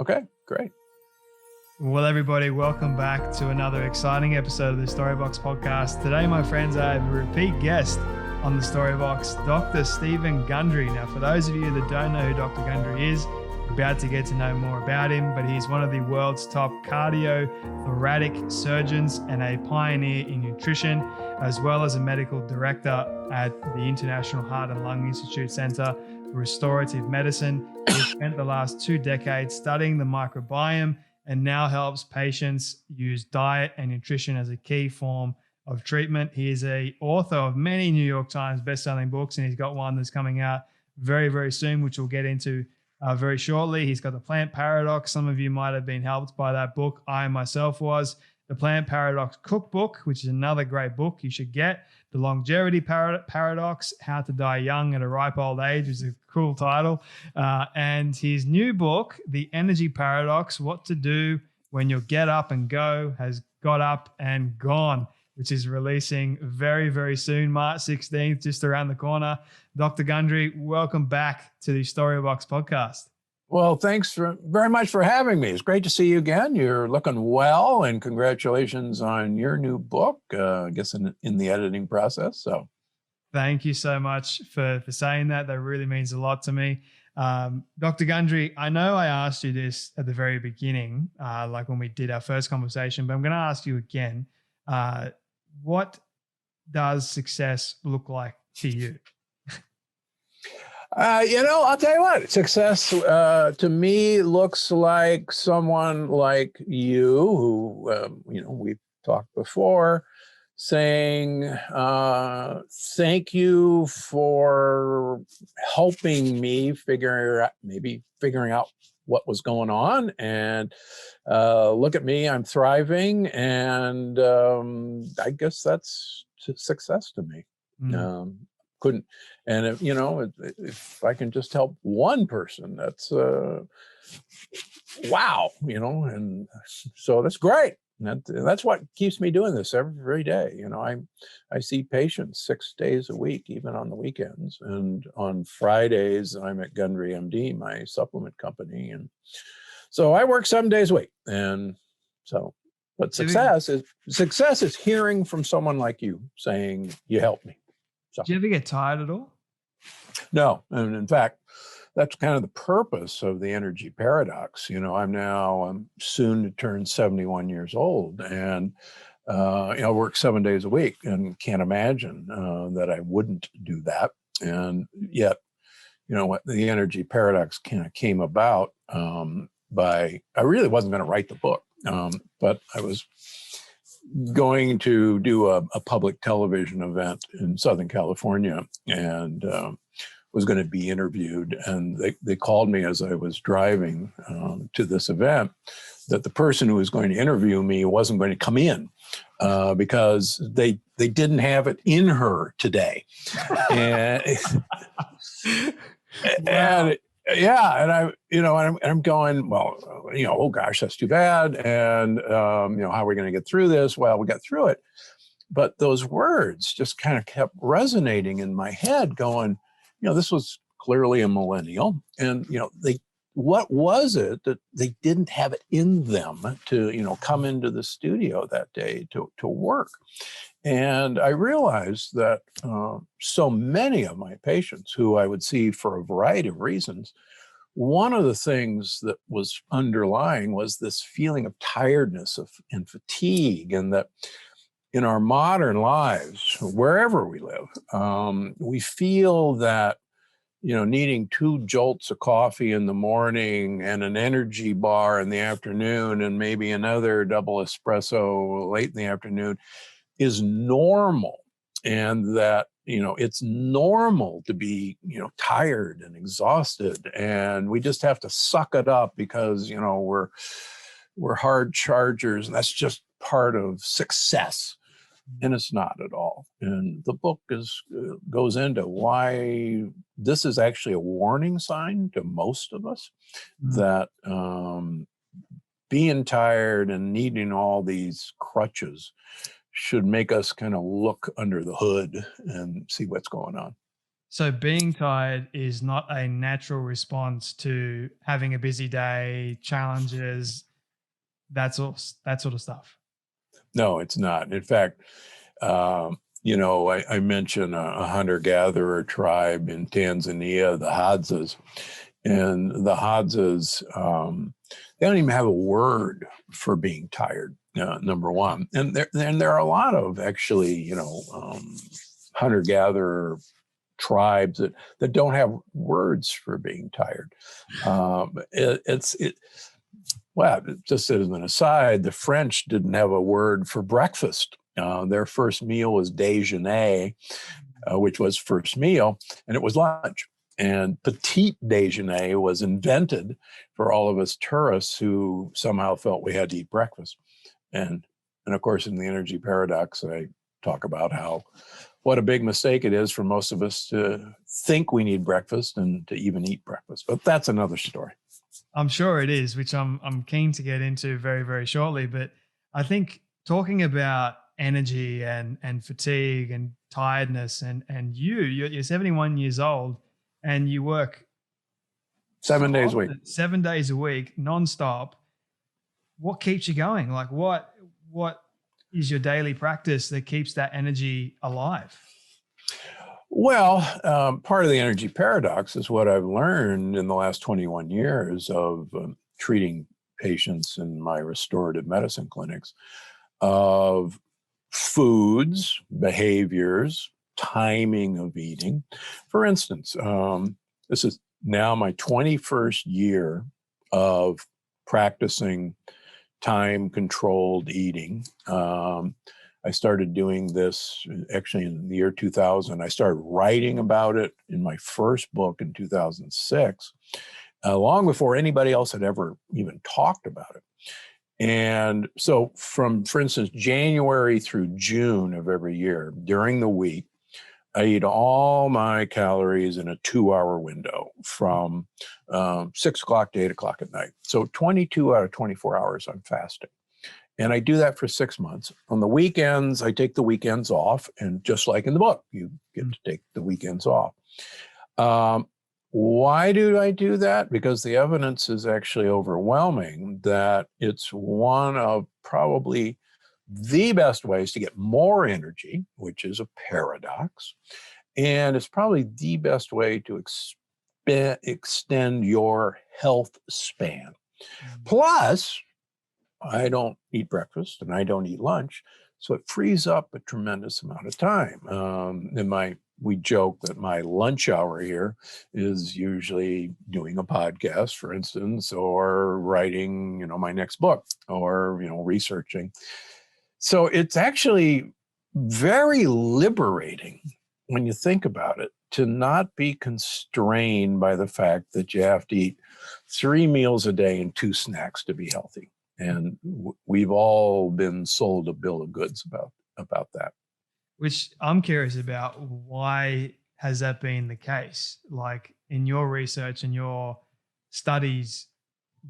Okay, great. Well, everybody, welcome back to another exciting episode of the Storybox podcast. Today, my friends, I have a repeat guest on the Storybox, Dr. Stephen Gundry. Now, for those of you that don't know who Dr. Gundry is, you're about to get to know more about him, but he's one of the world's top cardiothoracic surgeons and a pioneer in nutrition, as well as a medical director at the International Heart and Lung Institute Center for Restorative Medicine. He spent the last 2 decades studying the microbiome and now helps patients use diet and nutrition as a key form of treatment. He is an author of many New York Times best-selling books, and he's got one that's coming out very, very soon, which we'll get into very shortly. He's got the Plant Paradox. Some of you might have been helped by that book. I myself was. The Plant Paradox Cookbook, which is another great book you should get. The Longevity Paradox, How to Die Young at a Ripe Old Age, is a cool title. And his new book, The Energy Paradox, What to Do When Your Get Up and Go Has Got Up and Gone, which is releasing very, very soon, March 16th, just around the corner. Dr. Gundry, welcome back to the Storybox podcast. Well, thanks very much for having me. It's great to see you again. You're looking well, and congratulations on your new book, I guess in the editing process. So, thank you so much for saying that. That really means a lot to me. Dr. Gundry, I know I asked you this at the very beginning, like when we did our first conversation, but I'm going to ask you again. What does success look like to you? I'll tell you what, success to me looks like someone like you who, we've talked before, saying, thank you for helping me figuring out what was going on. And look at me, I'm thriving. And I guess that's success to me. Couldn't, and if I can just help one person, that's wow, and so that's great. That's what keeps me doing this every day. I see patients 6 days a week, even on the weekends, and on Fridays I'm at Gundry MD, my supplement company, and so I work 7 days a week. And so, but success is hearing from someone like you saying you helped me. So, do you ever get tired at all? No. And in fact, that's kind of the purpose of the energy paradox. I'm soon to turn 71 years old, and I work 7 days a week and can't imagine that I wouldn't do that. And yet, what the energy paradox kind of came about I really wasn't going to write the book, but I was going to do a public television event in Southern California, and was going to be interviewed. And they called me as I was driving to this event that the person who was going to interview me wasn't going to come in because they didn't have it in her today. And, Wow. and I'm going, well, oh gosh, that's too bad. And, how are we going to get through this? Well, we got through it. But those words just kind of kept resonating in my head going, this was clearly a millennial. And, what was it that they didn't have it in them to, come into the studio that day to work? And I realized that so many of my patients who I would see for a variety of reasons, one of the things that was underlying was this feeling of tiredness and fatigue, and that in our modern lives, wherever we live, we feel that, needing 2 jolts of coffee in the morning and an energy bar in the afternoon and maybe another double espresso late in the afternoon is normal. And that, it's normal to be, tired and exhausted, and we just have to suck it up because, we're hard chargers, and that's just part of success. And it's not at all. And the book goes into why this is actually a warning sign to most of us, that being tired and needing all these crutches should make us kind of look under the hood and see what's going on. So being tired is not a natural response to having a busy day, challenges, that sort of stuff. No, it's not. In fact, I mentioned a hunter-gatherer tribe in Tanzania, the Hadzas, and the Hadzas, they don't even have a word for being tired, number one. And there are a lot of actually, hunter-gatherer tribes that don't have words for being tired. Well, just as an aside, the French didn't have a word for breakfast. Their first meal was déjeuner, which was first meal, and it was lunch. And petit déjeuner was invented for all of us tourists who somehow felt we had to eat breakfast. And of course, in the energy paradox, I talk about what a big mistake it is for most of us to think we need breakfast and to even eat breakfast. But that's another story. I'm sure it is, which I'm keen to get into very, very shortly. But I think talking about energy and fatigue and tiredness and you're 71 years old and you work 7 days a week. 7 days a week, nonstop. What keeps you going? Like what is your daily practice that keeps that energy alive? Well, part of the energy paradox is what I've learned in the last 21 years of treating patients in my restorative medicine clinics of foods, behaviors, timing of eating. For instance, this is now my 21st year of practicing time-controlled eating. I started doing this actually in the year 2000. I started writing about it in my first book in 2006, long before anybody else had ever even talked about it. And so for instance, January through June of every year, during the week, I eat all my calories in a 2-hour window from 6 o'clock to 8 o'clock at night. So 22 out of 24 hours I'm fasting. And I do that for 6 months. On the weekends, I take the weekends off. And just like in the book, you get to take the weekends off. Why do I do that? Because the evidence is actually overwhelming that it's one of probably the best ways to get more energy, which is a paradox. And it's probably the best way to extend your health span. Plus, I don't eat breakfast and I don't eat lunch. So it frees up a tremendous amount of time. We joke that my lunch hour here is usually doing a podcast, for instance, or writing, my next book, or, researching. So it's actually very liberating when you think about it to not be constrained by the fact that you have to eat 3 meals a day and 2 snacks to be healthy. And we've all been sold a bill of goods about that. Which I'm curious about, why has that been the case? Like in your research and your studies,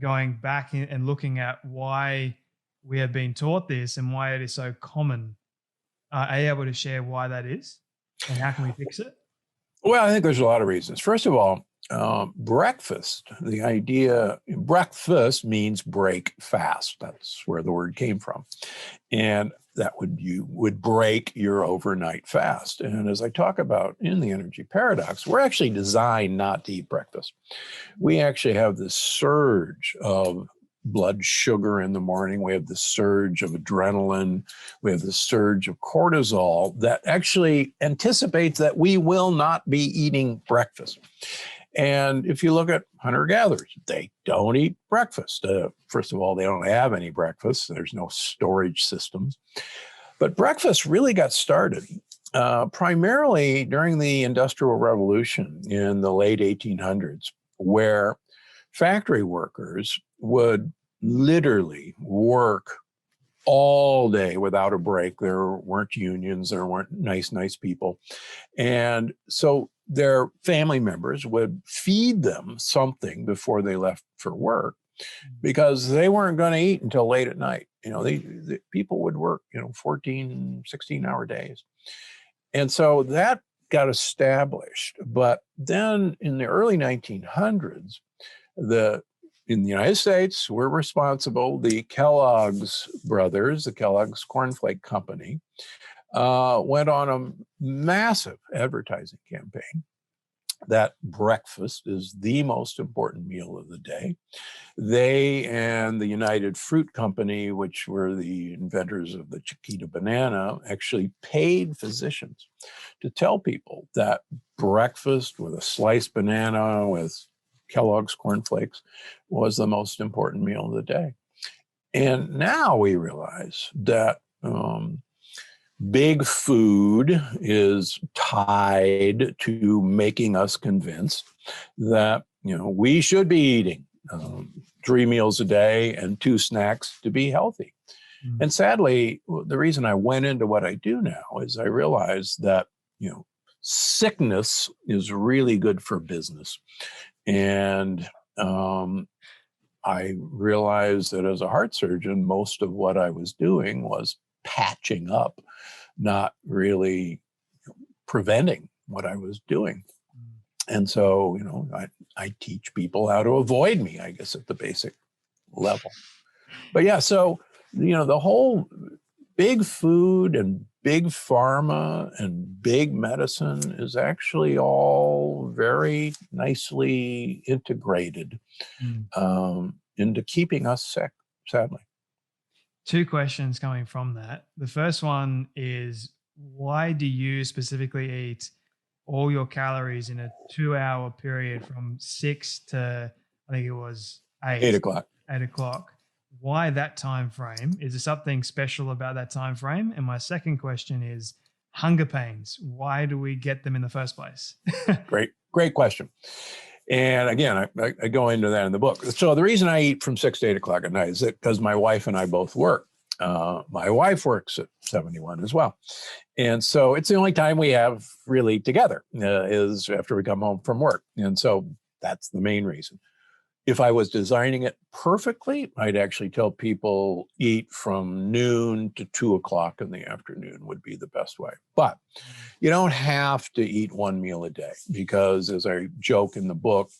going back and looking at why we have been taught this and why it is so common, are you able to share why that is and how can we fix it? Well, I think there's a lot of reasons. First of all, breakfast, breakfast means break fast. That's where the word came from. And you would break your overnight fast. And as I talk about in the energy paradox, we're actually designed not to eat breakfast. We actually have this surge of blood sugar in the morning. We have the surge of adrenaline. We have the surge of cortisol that actually anticipates that we will not be eating breakfast. And if you look at hunter-gatherers, they don't eat breakfast. First of all, they don't have any breakfast. There's no storage systems. But breakfast really got started primarily during the Industrial Revolution in the late 1800s, where factory workers would literally work all day without a break. There weren't unions, there weren't nice people. And so their family members would feed them something before they left for work because they weren't going to eat until late at night. The people would work, 14, 16-hour days. And so that got established. But then in the early 1900s, in the United States, we're responsible, the Kellogg's brothers, the Kellogg's Cornflake Company, went on a massive advertising campaign that breakfast is the most important meal of the day. They and the United Fruit Company, which were the inventors of the Chiquita banana, actually paid physicians to tell people that breakfast with a sliced banana with Kellogg's cornflakes was the most important meal of the day. And now we realize that big food is tied to making us convinced that we should be eating 3 meals a day and 2 snacks to be healthy. Mm-hmm. And sadly, the reason I went into what I do now is I realized that sickness is really good for business. And I realized that as a heart surgeon, most of what I was doing was patching up, not really preventing what I was doing. And so, I teach people how to avoid me, I guess, at the basic level. But yeah, so, the whole big food and big pharma and big medicine is actually all very nicely integrated into keeping us sick, sadly. 2 questions coming from that. The first one is, why do you specifically eat all your calories in a 2-hour period from 6 to, I think it was 8 o'clock. 8 o'clock. Why that time frame? Is there something special about that time frame? And my second question is hunger pains. Why do we get them in the first place? Great question. And again, I go into that in the book. So the reason I eat from 6 to 8 o'clock at night is that because my wife and I both work. My wife works at 71 as well. And so it's the only time we have really together is after we come home from work. And so that's the main reason. If I was designing it perfectly, I'd actually tell people eat from noon to 2 o'clock in the afternoon would be the best way. But you don't have to eat 1 meal a day because, as I joke in the book,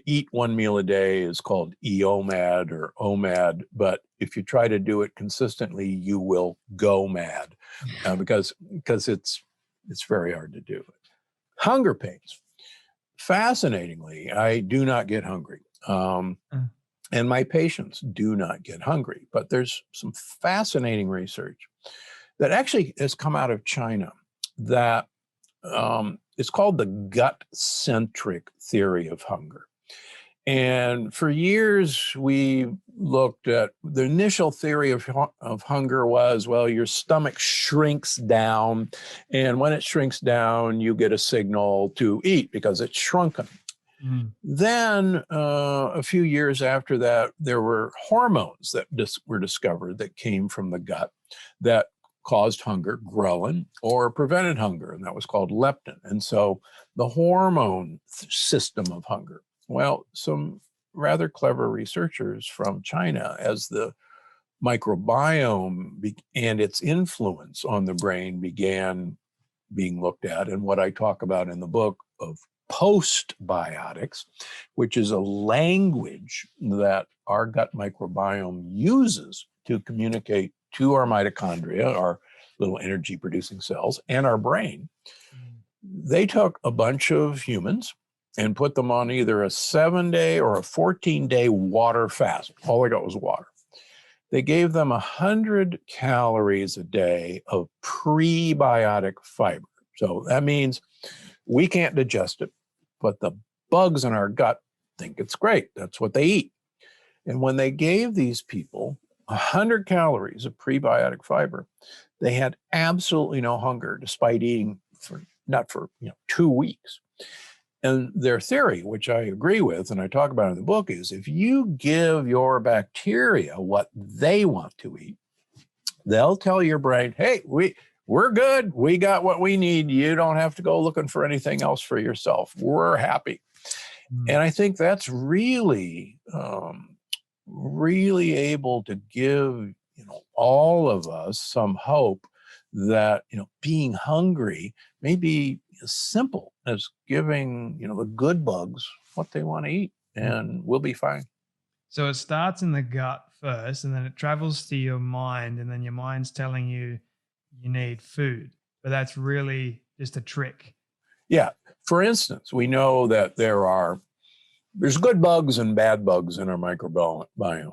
eat 1 meal a day is called EOMAD or OMAD. But if you try to do it consistently, you will go mad because it's very hard to do. Hunger pains. Fascinatingly, I do not get hungry. And my patients do not get hungry. But there's some fascinating research that actually has come out of China that it's called the gut-centric theory of hunger. And for years, we looked at the initial theory of hunger was, well, your stomach shrinks down. And when it shrinks down, you get a signal to eat because it's shrunken. Then a few years after that, there were hormones that were discovered that came from the gut that caused hunger, ghrelin, or prevented hunger. And that was called leptin. And so the hormone system of hunger. Well, some rather clever researchers from China, as the microbiome and its influence on the brain began being looked at, and what I talk about in the book of postbiotics, which is a language that our gut microbiome uses to communicate to our mitochondria, our little energy-producing cells, and our brain. They took a bunch of humans and put them on either a 7-day or a 14-day water fast. All they got was water. They gave them 100 calories a day of prebiotic fiber. So that means we can't digest it, but the bugs in our gut think it's great. That's what they eat. And when they gave these people 100 calories of prebiotic fiber, they had absolutely no hunger despite eating for 2 weeks. And their theory, which I agree with, and I talk about in the book, is if you give your bacteria what they want to eat, they'll tell your brain, hey, we're good. We got what we need. You don't have to go looking for anything else for yourself. We're happy. And I think that's really, really able to give all of us some hope that, being hungry may be as simple as giving, the good bugs what they want to eat, and we'll be fine. So it starts in the gut first, and then it travels to your mind, and then your mind's telling you you need food. But that's really just a trick. Yeah. For instance, we know that there's good bugs and bad bugs in our microbiome.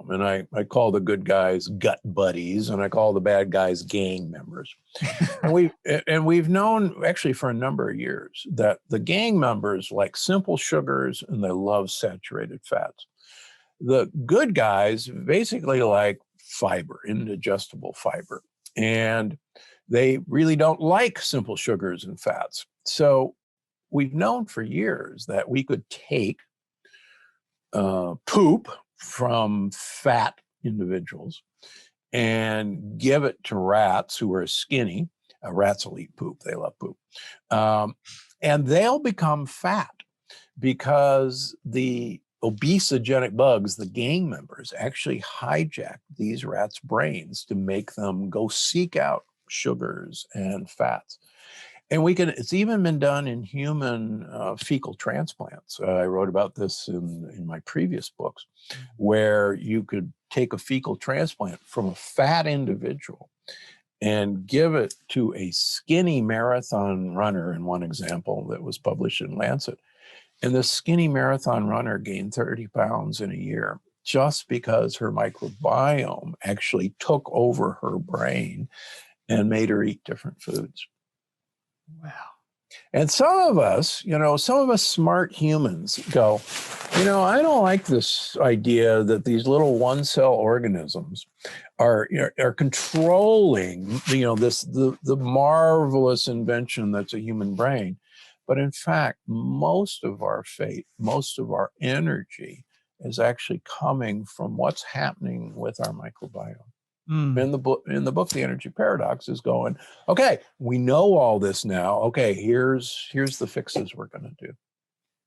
And I call the good guys gut buddies, and I call the bad guys gang members. and we've known actually for a number of years that the gang members like simple sugars and they love saturated fats. The good guys basically like fiber, indigestible fiber, and they really don't like simple sugars and fats. So we've known for years that we could take poop from fat individuals and give it to rats who are skinny. Rats will eat poop. They love poop. And they'll become fat because the obesogenic bugs, the gang members, actually hijack these rats' brains to make them go seek out sugars and fats. And it's even been done in human fecal transplants. I wrote about this in my previous books, where you could take a fecal transplant from a fat individual and give it to a skinny marathon runner, in one example that was published in Lancet. And the skinny marathon runner gained 30 pounds in a year just because her microbiome actually took over her brain and made her eat different foods. Wow. And some of us smart humans go, I don't like this idea that these little one-cell organisms are controlling, the marvelous invention that's a human brain. But in fact, most of our fate, most of our energy is actually coming from what's happening with our microbiome. In the book, The Energy Paradox is going, okay, we know all this now. Okay, here's the fixes we're going to do.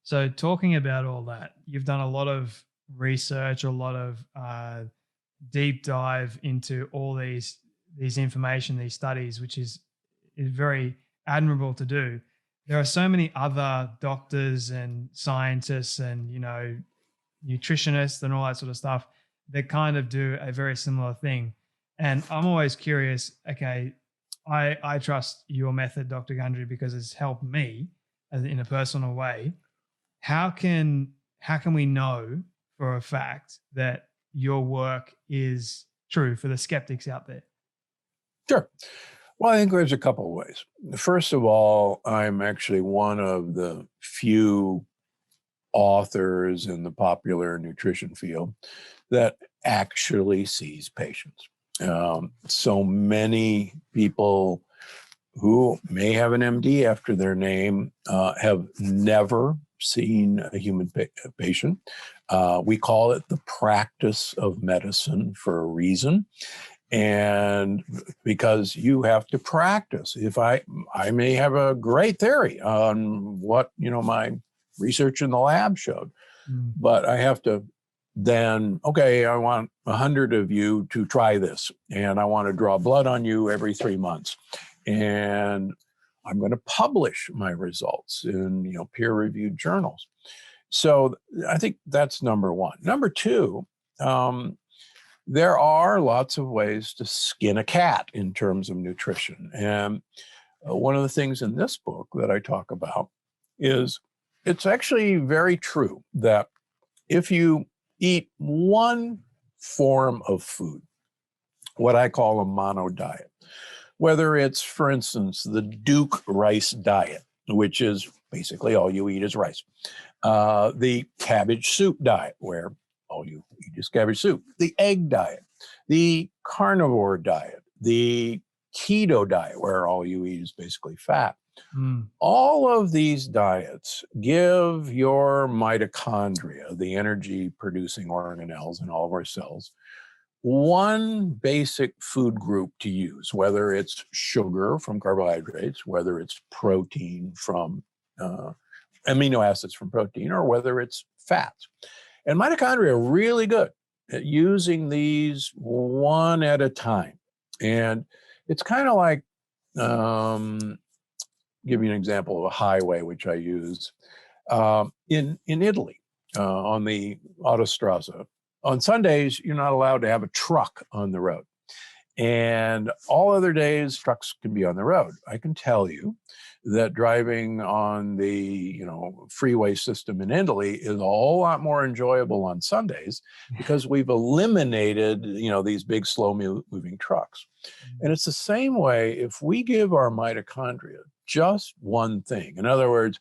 So talking about all that, you've done a lot of research, a lot of deep dive into all these information, these studies, which is very admirable to do. There are so many other doctors and scientists and, nutritionists and all that sort of stuff that kind of do a very similar thing. And I'm always curious, okay, I trust your method, Dr. Gundry, because it's helped me in a personal way. How can we know for a fact that your work is true for the skeptics out there? Sure. Well, I think there's a couple of ways. First of all, I'm actually one of the few authors in the popular nutrition field that actually sees patients. So many people who may have an MD after their name have never seen a human patient. We call it the practice of medicine for a reason. And because you have to practice. If I may have a great theory on what, my research in the lab showed, but I have to then, okay, I want 100 of you to try this, and I want to draw blood on you every 3 months. And I'm going to publish my results in, peer-reviewed journals. So I think that's number one. Number two, there are lots of ways to skin a cat in terms of nutrition. And one of the things in this book that I talk about is it's actually very true that if you eat one form of food, what I call a mono diet, whether it's, for instance, the Duke rice diet, which is basically all you eat is rice, the cabbage soup diet, where all you eat is cabbage soup, the egg diet, the carnivore diet, the keto diet, where all you eat is basically fat. All of these diets give your mitochondria, the energy producing organelles in all of our cells, one basic food group to use, whether it's sugar from carbohydrates, whether it's protein from amino acids from protein, or whether it's fats. And mitochondria are really good at using these one at a time. And it's kind of like give you an example of a highway, which I use. In Italy, on the Autostrada, on Sundays, you're not allowed to have a truck on the road. And all other days, trucks can be on the road. I can tell you that driving on the freeway system in Italy is a whole lot more enjoyable on Sundays because we've eliminated these big slow moving trucks. And it's the same way if we give our mitochondria just one thing. In other words,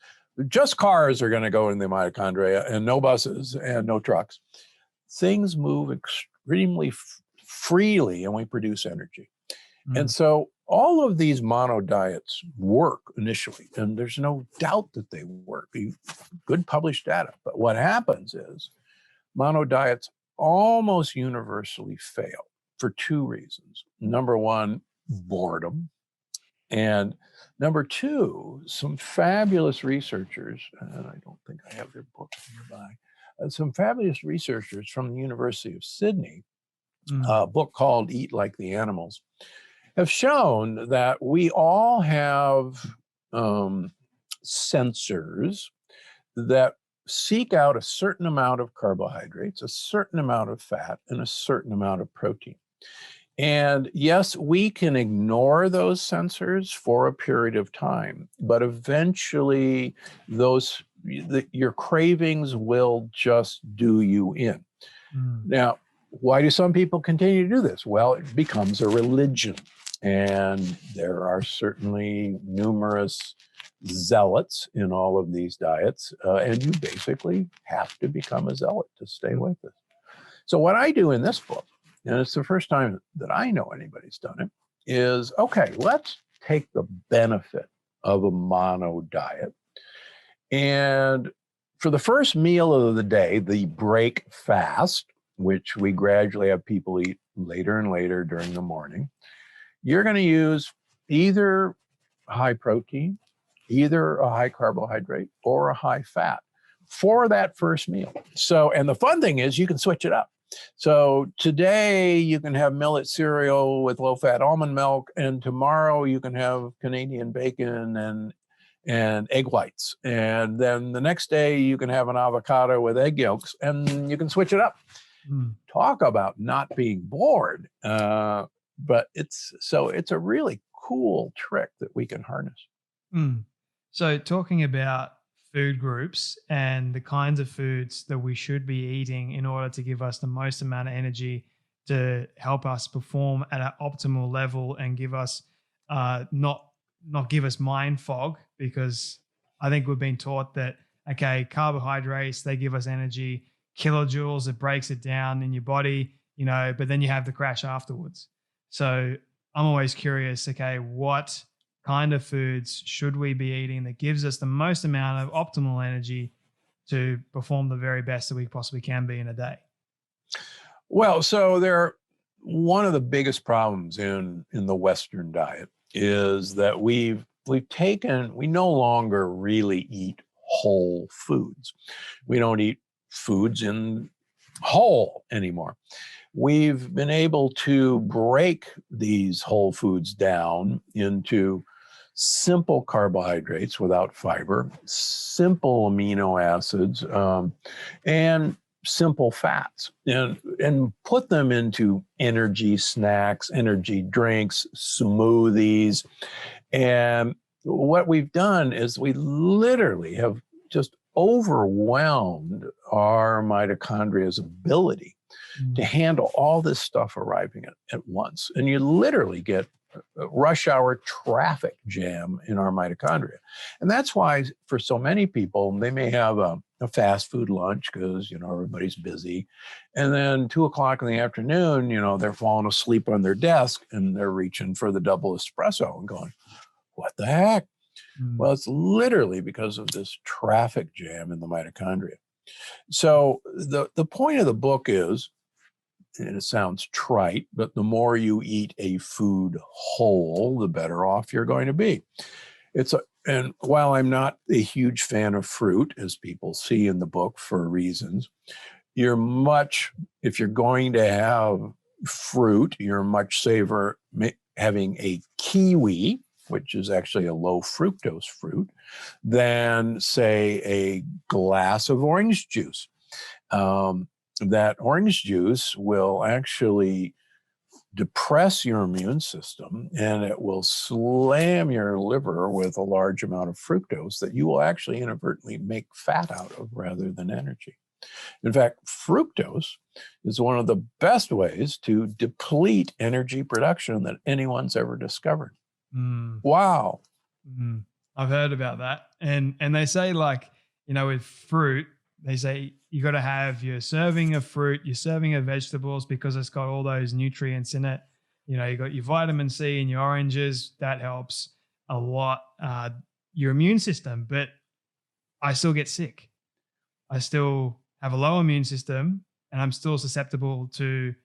just cars are going to go in the mitochondria and no buses and no trucks. Things move extremely freely and we produce energy. And so all of these mono diets work initially, and there's no doubt that they work. Good published data. But what happens is mono diets almost universally fail for two reasons. Number one, boredom. And number two, some fabulous researchers, and I don't think I have their book nearby, some fabulous researchers from the University of Sydney, a book called Eat Like the Animals, have shown that we all have sensors that seek out a certain amount of carbohydrates, a certain amount of fat, and a certain amount of protein. And yes, we can ignore those sensors for a period of time, but eventually your cravings will just do you in. Now, why do some people continue to do this? Well, it becomes a religion. And there are certainly numerous zealots in all of these diets. And you basically have to become a zealot to stay with it. So what I do in this book, and it's the first time that I know anybody's done it, is, okay, let's take the benefit of a mono diet. And for the first meal of the day, the break fast, which we gradually have people eat later and later during the morning, you're going to use either high protein, either a high carbohydrate, or a high fat for that first meal. So, and the fun thing is you can switch it up. So today you can have millet cereal with low-fat almond milk, and tomorrow you can have Canadian bacon and egg whites. And then the next day you can have an avocado with egg yolks, and you can switch it up. Talk about not being bored. But it's a really cool trick that we can harness. So talking about food groups and the kinds of foods that we should be eating in order to give us the most amount of energy to help us perform at an optimal level and give us not give us mind fog, because I think we've been taught that, okay, carbohydrates, they give us energy, kilojoules, it breaks it down in your body, but then you have the crash afterwards. So I'm always curious, okay, what kind of foods should we be eating that gives us the most amount of optimal energy to perform the very best that we possibly can be in a day? Well, so one of the biggest problems in the Western diet is that we no longer really eat whole foods. We don't eat foods in whole anymore. We've been able to break these whole foods down into simple carbohydrates without fiber, simple amino acids, and simple fats, and put them into energy snacks, energy drinks, smoothies. And what we've done is we literally have just overwhelmed our mitochondria's ability to handle all this stuff arriving at once. And you literally get a rush hour traffic jam in our mitochondria. And that's why for so many people, they may have a fast food lunch because, everybody's busy. And then 2:00 in the afternoon, they're falling asleep on their desk and they're reaching for the double espresso and going, what the heck? Well, it's literally because of this traffic jam in the mitochondria. So the point of the book is, and it sounds trite, but the more you eat a food whole, the better off you're going to be. And while I'm not a huge fan of fruit, as people see in the book for reasons, if you're going to have fruit, you're much safer having a kiwi which is actually a low fructose fruit, than, say, a glass of orange juice. That orange juice will actually depress your immune system, and it will slam your liver with a large amount of fructose that you will actually inadvertently make fat out of rather than energy. In fact, fructose is one of the best ways to deplete energy production that anyone's ever discovered. Wow. I've heard about that. And they say, like, with fruit, they say you got to have your serving of fruit, your serving of vegetables, because it's got all those nutrients in it. You got your vitamin C in your oranges. That helps a lot, your immune system. But I still get sick. I still have a low immune system, and I'm still susceptible to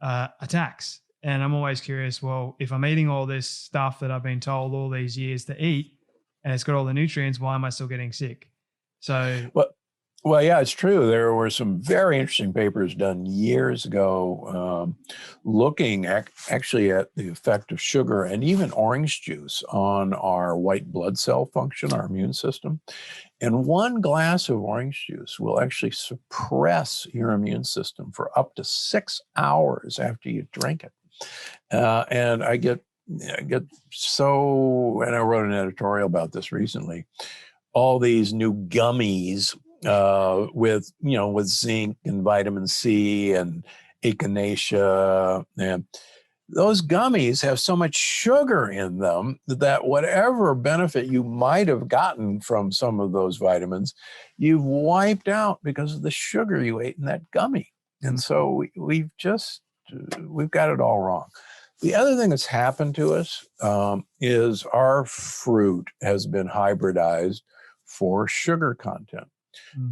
attacks. And I'm always curious, well, if I'm eating all this stuff that I've been told all these years to eat, and it's got all the nutrients, why am I still getting sick? So, well, yeah, it's true. There were some very interesting papers done years ago looking actually at the effect of sugar and even orange juice on our white blood cell function, our immune system. And one glass of orange juice will actually suppress your immune system for up to 6 hours after you drink it. And I get so, and I wrote an editorial about this recently, all these new gummies with zinc and vitamin C and echinacea, and those gummies have so much sugar in them that whatever benefit you might have gotten from some of those vitamins, you've wiped out because of the sugar you ate in that gummy. And so we've got it all wrong. The other thing that's happened to us is our fruit has been hybridized for sugar content.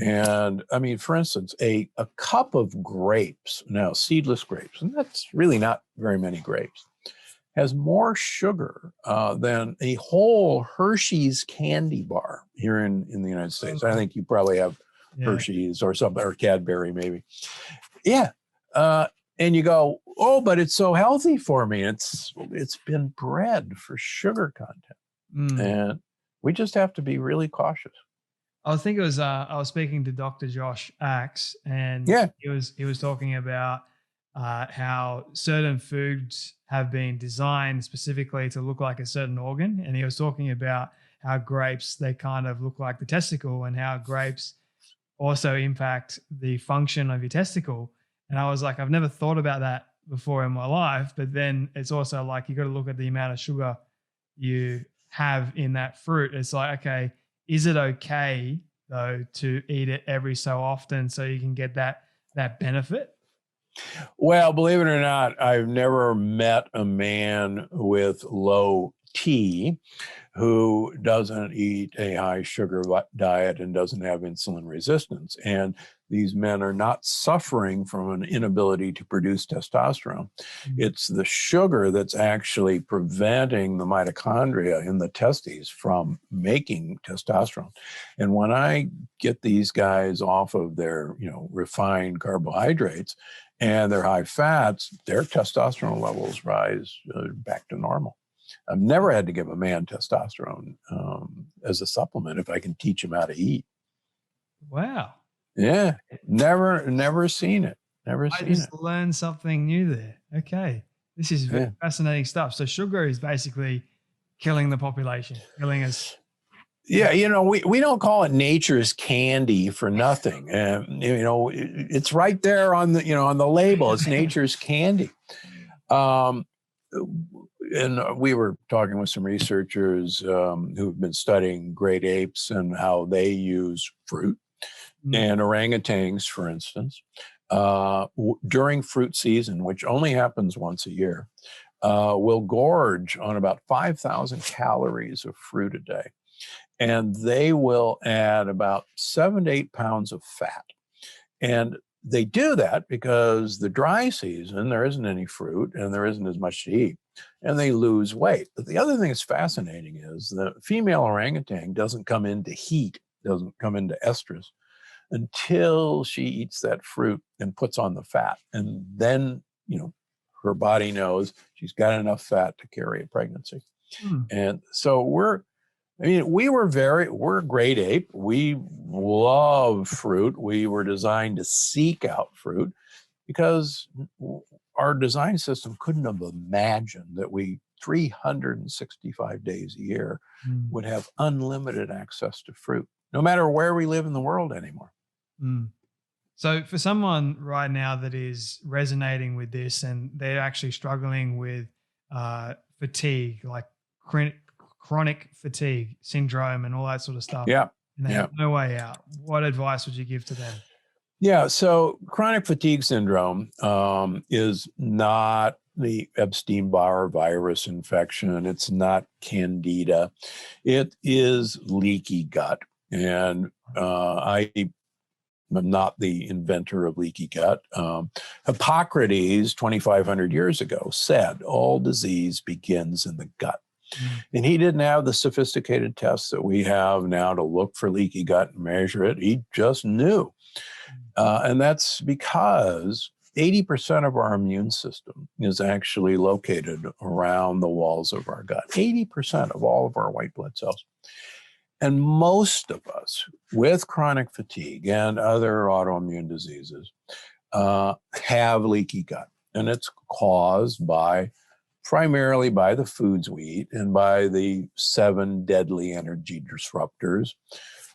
And I mean, for instance, a cup of grapes, now seedless grapes, and that's really not very many grapes, has more sugar than a whole Hershey's candy bar here in the United States. I think you probably have Hershey's or something, or Cadbury maybe. Yeah. And you go, oh, but it's so healthy for me. It's been bred for sugar content. And we just have to be really cautious. I think it was I was speaking to Dr. Josh Axe, and he was talking about how certain foods have been designed specifically to look like a certain organ, and he was talking about how grapes, they kind of look like the testicle, and how grapes also impact the function of your testicle. And I was like, I've never thought about that before in my life, but then it's also like you got to look at the amount of sugar you have in that fruit. It's like, okay, is it okay though to eat it every so often so you can get that benefit? Well, believe it or not, I've never met a man with low T who doesn't eat a high sugar diet and doesn't have insulin resistance. And these men are not suffering from an inability to produce testosterone. It's the sugar that's actually preventing the mitochondria in the testes from making testosterone. And when I get these guys off of their, refined carbohydrates and their high fats, their testosterone levels rise back to normal. I've never had to give a man testosterone as a supplement if I can teach him how to eat. Wow. Yeah. Never seen it. I just learned something new there. Okay. This is very fascinating stuff. So sugar is basically killing the population, killing us. Yeah, we don't call it nature's candy for nothing. It's right there on the label. It's nature's candy. And we were talking with some researchers who've been studying great apes and how they use fruit. And orangutans, for instance, during fruit season, which only happens once a year, will gorge on about 5,000 calories of fruit a day. And they will add about 7 to 8 pounds of fat. And they do that because the dry season, there isn't any fruit and there isn't as much to eat, and they lose weight. But the other thing that's fascinating is the female orangutan doesn't come into heat, doesn't come into estrus until she eats that fruit and puts on the fat. And then, her body knows she's got enough fat to carry a pregnancy. Hmm. And so we're a great ape. We love fruit. We were designed to seek out fruit because our design system couldn't have imagined that we 365 days a year Hmm. would have unlimited access to fruit, no matter where we live in the world anymore. Hmm. So for someone right now that is resonating with this and they're actually struggling with fatigue, like chronic fatigue syndrome and all that sort of stuff, Yeah. and they Yeah. have no way out, what advice would you give to them? Yeah. So chronic fatigue syndrome is not the Epstein-Barr virus infection. It's not candida. It is leaky gut. And I am not the inventor of leaky gut. Hippocrates, 2,500 years ago, said all disease begins in the gut. Mm. And he didn't have the sophisticated tests that we have now to look for leaky gut and measure it. He just knew. And that's because 80% of our immune system is actually located around the walls of our gut, 80% of all of our white blood cells. And most of us with chronic fatigue and other autoimmune diseases have leaky gut. And it's caused primarily by the foods we eat and by the 7 deadly energy disruptors,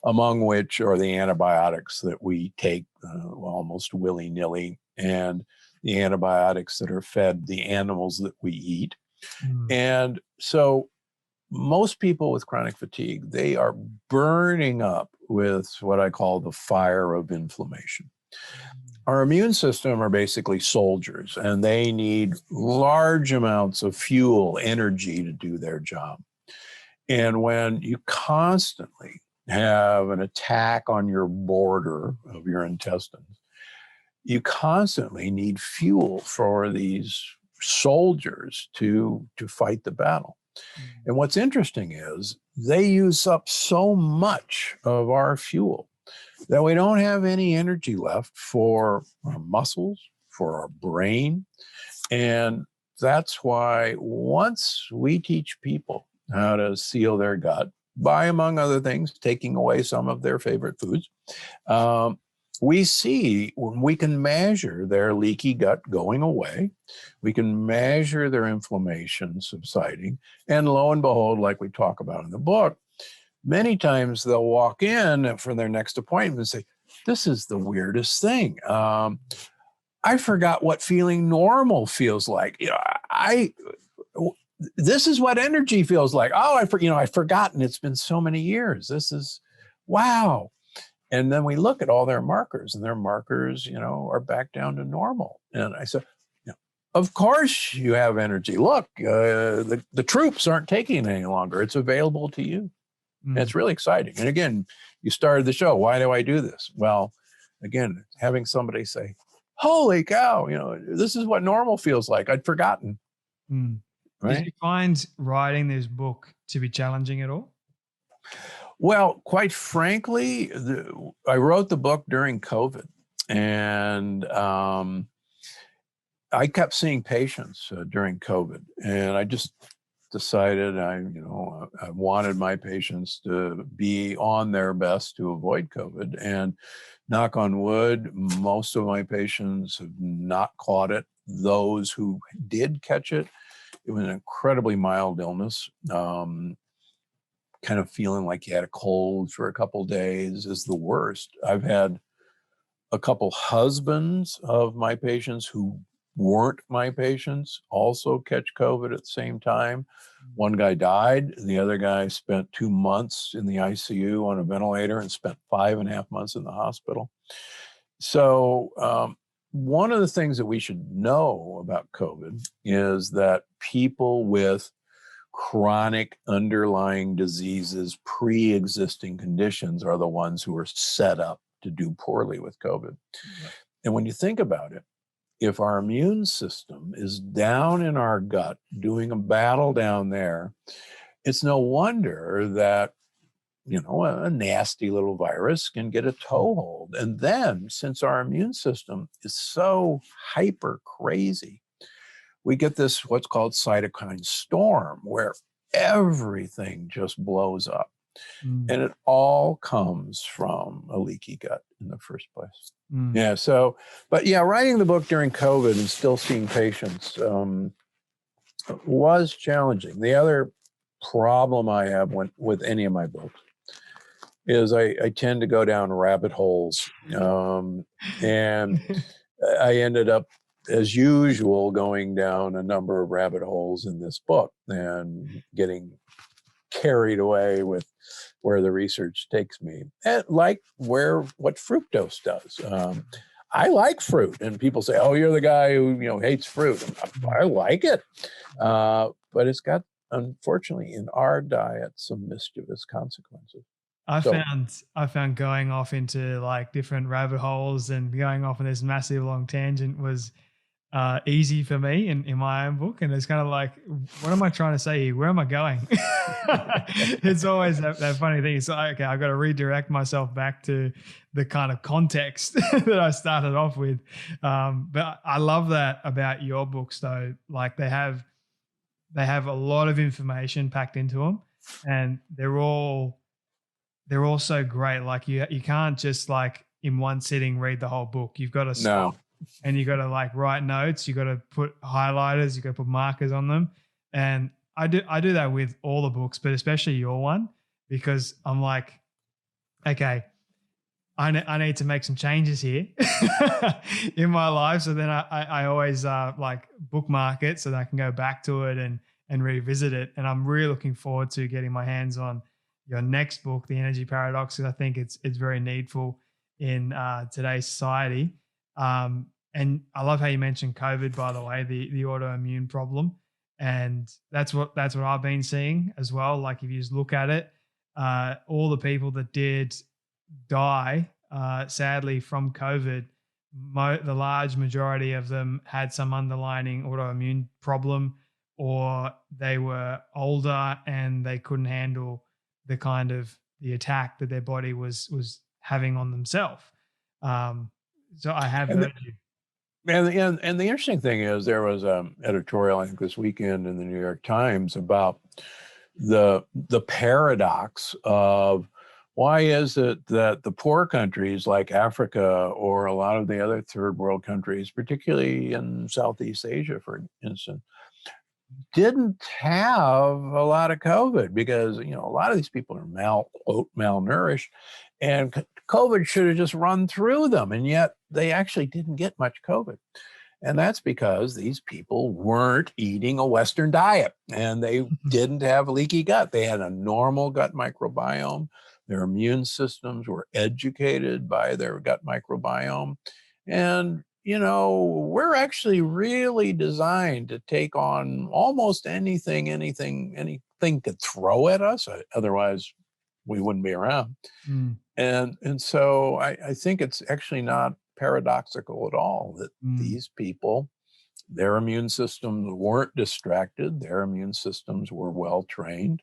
among which are the antibiotics that we take almost willy-nilly, and the antibiotics that are fed the animals that we eat. Mm. And so most people with chronic fatigue, they are burning up with what I call the fire of inflammation. Our immune system are basically soldiers, and they need large amounts of fuel, energy to do their job. And when you constantly have an attack on your border of your intestines, you constantly need fuel for these soldiers to fight the battle. And what's interesting is they use up so much of our fuel that we don't have any energy left for our muscles, for our brain. And that's why once we teach people how to seal their gut by, among other things, taking away some of their favorite foods, we see when we can measure their leaky gut going away, we can measure their inflammation subsiding, and lo and behold, like we talk about in the book, many times they'll walk in for their next appointment and say, "This is the weirdest thing. I forgot what feeling normal feels like. This is what energy feels like. Oh, I've forgotten. It's been so many years. This is, wow." And then we look at all their markers, and their markers, are back down to normal. And I said, of course you have energy. Look, the troops aren't taking it any longer. It's available to you. Mm. And it's really exciting. And again, you started the show. Why do I do this? Well, again, having somebody say, "Holy cow, this is what normal feels like. I'd forgotten." Mm. Right? Did you find writing this book to be challenging at all? Well, quite frankly, I wrote the book during COVID, and I kept seeing patients during COVID, and I just decided I wanted my patients to be on their best to avoid COVID. And knock on wood, most of my patients have not caught it. Those who did catch it, it was an incredibly mild illness. Kind of feeling like you had a cold for a couple of days is the worst. I've had a couple husbands of my patients who weren't my patients also catch COVID at the same time. One guy died. The other guy spent 2 months in the ICU on a ventilator and spent 5.5 months in the hospital. So one of the things that we should know about COVID is that people with chronic underlying diseases, pre-existing conditions, are the ones who are set up to do poorly with COVID. Right. And when you think about it, if our immune system is down in our gut, doing a battle down there, it's no wonder that, a nasty little virus can get a toehold. And then, since our immune system is so hyper crazy, we get this what's called cytokine storm, where everything just blows up. Mm. And it all comes from a leaky gut in the first place. Mm. Yeah. So, but yeah, writing the book during COVID and still seeing patients was challenging. The other problem I have with any of my books is I tend to go down rabbit holes. And I ended up, as usual, going down a number of rabbit holes in this book and getting carried away with where the research takes me, and like what fructose does. I like fruit, and people say, "Oh, you're the guy who hates fruit." I like it, but it's got, unfortunately, in our diet, some mischievous consequences. I So found going off into like different rabbit holes and going off on this massive long tangent was easy for me in my own book. And it's kind of like, what am I trying to say here? Where am I going? It's always that funny thing. It's like, okay, I've got to redirect myself back to the kind of context that I started off with. But I love that about your books though. Like they have a lot of information packed into them, and they're all so great. Like you can't just like in one sitting read the whole book. You've got to stop and you got to like write notes. You got to put highlighters. You got to put markers on them. And I do that with all the books, but especially your one, because I'm like, okay, I need to make some changes here in my life. So then I always like bookmark it so that I can go back to it and revisit it. And I'm really looking forward to getting my hands on your next book, The Energy Paradox, because I think it's very needful in today's society. And I love how you mentioned COVID, by the way, the autoimmune problem. And that's what I've been seeing as well. Like if you just look at it, all the people that did die, sadly, from COVID, the large majority of them had some underlying autoimmune problem, or they were older and they couldn't handle the kind of the attack that their body was having on themselves. So I have heard you. And the interesting thing is there was an editorial, I think, this weekend in the New York Times about the paradox of why is it that the poor countries like Africa or a lot of the other third world countries, particularly in Southeast Asia, for instance, didn't have a lot of COVID, because a lot of these people are quote malnourished, and COVID should have just run through them, and yet they actually didn't get much COVID. And that's because these people weren't eating a Western diet, and they didn't have a leaky gut. They had a normal gut microbiome. Their immune systems were educated by their gut microbiome. And we're actually really designed to take on almost anything could throw at us. Otherwise, we wouldn't be around. Mm. And so I think it's actually not paradoxical at all that these people, their immune systems weren't distracted. Their immune systems were well trained.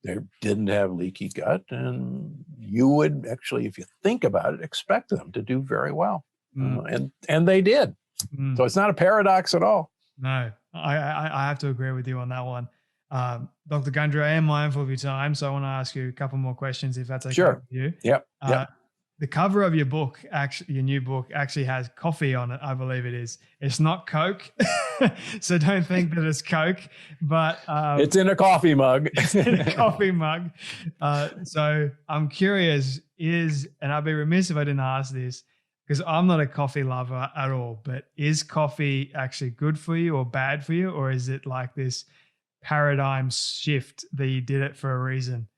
They didn't have leaky gut. And you would actually, if you think about it, expect them to do very well. And they did. So it's not a paradox at all. No, I have to agree with you on that one. Dr. Gundry, I am mindful of your time, so I want to ask you a couple more questions, if that's okay with you. Yep. The cover of your book, actually, your new book, actually has coffee on it, I believe it is. It's not Coke, so don't think that it's Coke, but it's in a coffee mug. It's in a coffee mug. So I'm curious, and I'd be remiss if I didn't ask this, because I'm not a coffee lover at all, but is coffee actually good for you or bad for you? Or is it like this paradigm shift that you did it for a reason?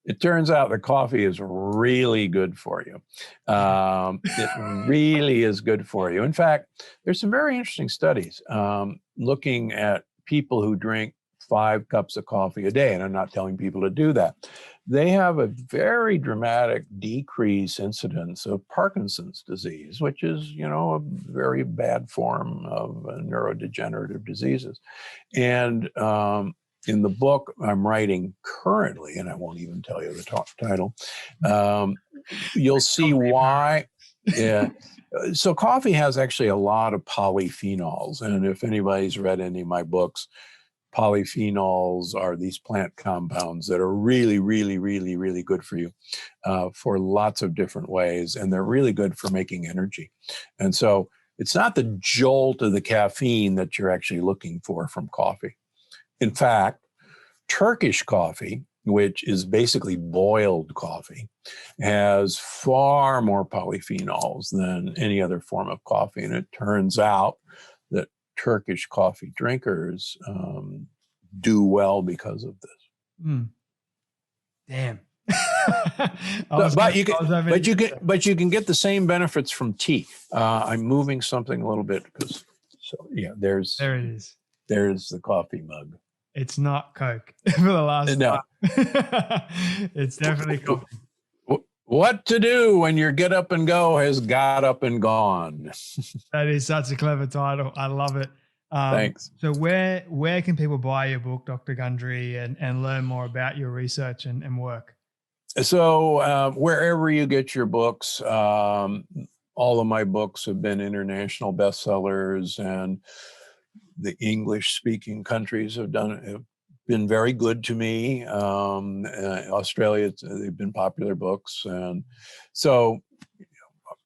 It turns out that coffee is really good for you. It really is good for you. In fact, there's some very interesting studies looking at people who drink 5 cups of coffee a day, and I'm not telling people to do that. They have a very dramatic decrease incidence of Parkinson's disease, which is, a very bad form of neurodegenerative diseases. And in the book I'm writing currently, and I won't even tell you the title, you'll see why. Yeah. So coffee has actually a lot of polyphenols. And if anybody's read any of my books, polyphenols are these plant compounds that are really, really, really, really good for you for lots of different ways. And they're really good for making energy. And so it's not the jolt of the caffeine that you're actually looking for from coffee. In fact, Turkish coffee, which is basically boiled coffee, has far more polyphenols than any other form of coffee. And it turns out that Turkish coffee drinkers do well because of this. Mm. Damn. But you can get the same benefits from tea. I'm moving something a little bit because, there it is. There's the coffee mug. It's not Coke for the last time. It's definitely coffee. What to do when your get up and go has got up and gone. That is such a clever title. I love it. Thanks. So where can people buy your book, Dr. Gundry, and learn more about your research and work? So wherever you get your books, all of my books have been international bestsellers, and the English-speaking countries have been very good to me. Australia, they've been popular books. And so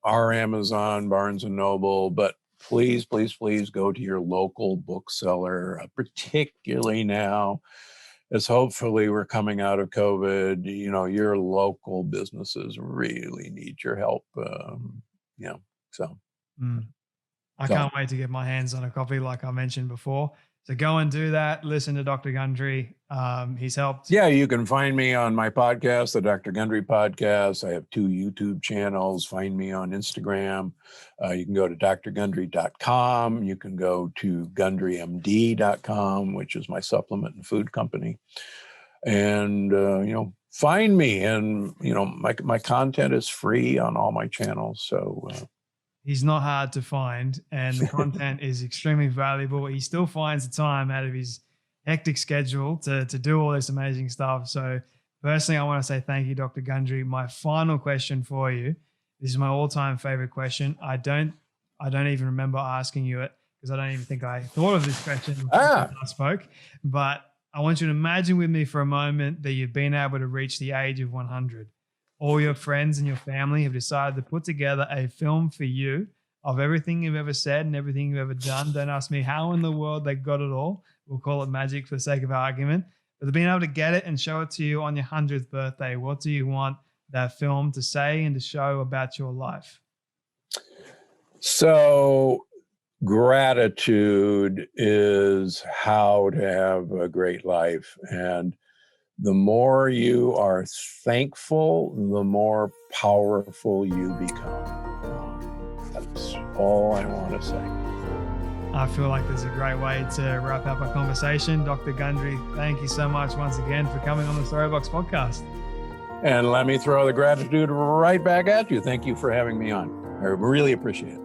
our Amazon, Barnes & Noble, but please, please, please go to your local bookseller, particularly now, as hopefully we're coming out of COVID. Your local businesses really need your help. I can't wait to get my hands on a copy, like I mentioned before. So go and do that. Listen to Dr. Gundry. He's helped. Yeah, you can find me on my podcast, the Dr. Gundry podcast. I have 2 YouTube channels. Find me on Instagram. You can go to drgundry.com. You can go to gundrymd.com, which is my supplement and food company. And, find me. And, my content is free on all my channels. So, he's not hard to find, and the content is extremely valuable. He still finds the time out of his hectic schedule to do all this amazing stuff. So personally, I want to say thank you, Dr. Gundry. My final question for you, this is my all-time favorite question. I don't even remember asking you it because I don't even think I thought of this question when I spoke, but I want you to imagine with me for a moment that you've been able to reach the age of 100. All your friends and your family have decided to put together a film for you of everything you've ever said and everything you've ever done. Don't ask me how in the world they got it all. We'll call it magic for the sake of argument. But they've been able to get it and show it to you on your 100th birthday. What do you want that film to say and to show about your life? So gratitude is how to have a great life. And the more you are thankful, the more powerful you become. That's all I want to say. I feel like there's a great way to wrap up our conversation. Dr. Gundry, thank you so much once again for coming on the Storybox podcast. And let me throw the gratitude right back at you. Thank you for having me on. I really appreciate it.